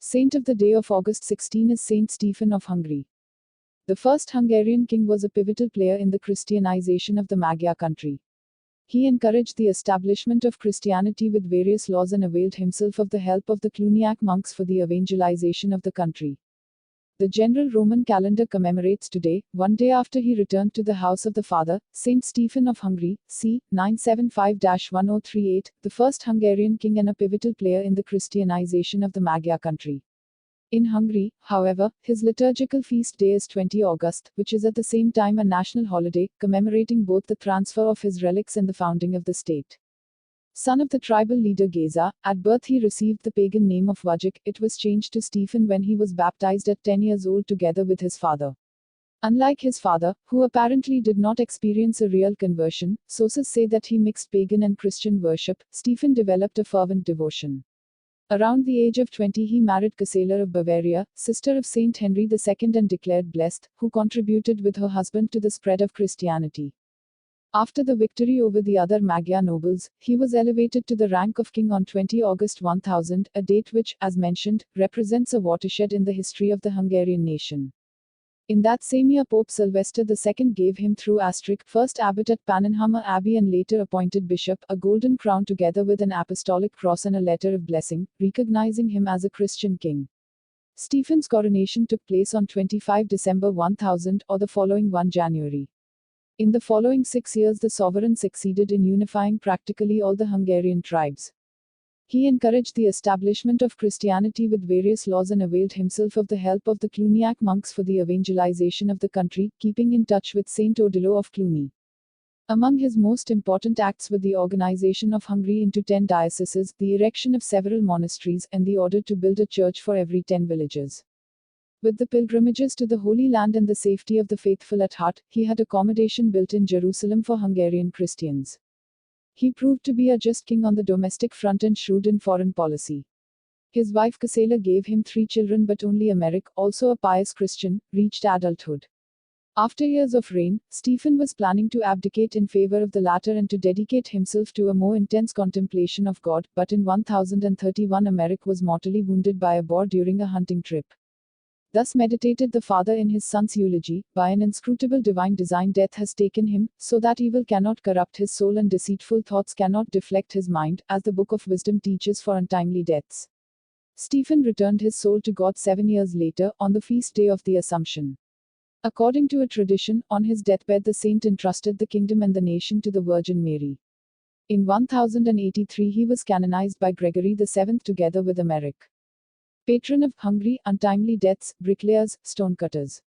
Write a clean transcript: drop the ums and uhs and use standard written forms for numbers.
Saint of the day of August 16 is Saint Stephen of Hungary. The first Hungarian king was a pivotal player in the Christianization of the Magyar country. He encouraged the establishment of Christianity with various laws and availed himself of the help of the Cluniac monks for the evangelization of the country. The general Roman calendar commemorates today, one day after he returned to the house of the father, Saint Stephen of Hungary, c. 975-1038, the first Hungarian king and a pivotal player in the Christianization of the Magyar country. In Hungary, however, his liturgical feast day is 20 August, which is at the same time a national holiday, commemorating both the transfer of his relics and the founding of the state. Son of the tribal leader Geza, at birth he received the pagan name of Vujik. It was changed to Stephen when he was baptized at 10 years old together with his father. Unlike his father, who apparently did not experience a real conversion, sources say that he mixed pagan and Christian worship. Stephen developed a fervent devotion. Around the age of 20 he married Gisela of Bavaria, sister of Saint Henry II and declared blessed, who contributed with her husband to the spread of Christianity. After the victory over the other Magyar nobles, he was elevated to the rank of king on 20 August 1000, a date which, as mentioned, represents a watershed in the history of the Hungarian nation. In that same year Pope Sylvester II gave him through first abbot at Pannonhalma Abbey and later appointed bishop, a golden crown together with an apostolic cross and a letter of blessing, recognizing him as a Christian king. Stephen's coronation took place on 25 December 1000 or the following 1 January. In the following 6 years the sovereign succeeded in unifying practically all the Hungarian tribes. He encouraged the establishment of Christianity with various laws and availed himself of the help of the Cluniac monks for the evangelization of the country, keeping in touch with Saint Odilo of Cluny. Among his most important acts were the organization of Hungary into 10 dioceses, the erection of several monasteries, and the order to build a church for every 10 villages. With the pilgrimages to the Holy Land and the safety of the faithful at heart, he had accommodation built in Jerusalem for Hungarian Christians. He proved to be a just king on the domestic front and shrewd in foreign policy. His wife Gisela gave him 3 children, but only Emeric, also a pious Christian, reached adulthood. After years of reign, Stephen was planning to abdicate in favor of the latter and to dedicate himself to a more intense contemplation of God, but in 1031 Emeric was mortally wounded by a boar during a hunting trip. Thus meditated the father in his son's eulogy, by an inscrutable divine design death has taken him, so that evil cannot corrupt his soul and deceitful thoughts cannot deflect his mind, as the Book of Wisdom teaches for untimely deaths. Stephen returned his soul to God 7 years later, on the feast day of the Assumption. According to a tradition, on his deathbed the saint entrusted the kingdom and the nation to the Virgin Mary. In 1083 he was canonized by Gregory VII together with Emeric. Patron of Hungary, untimely deaths, bricklayers, stonecutters.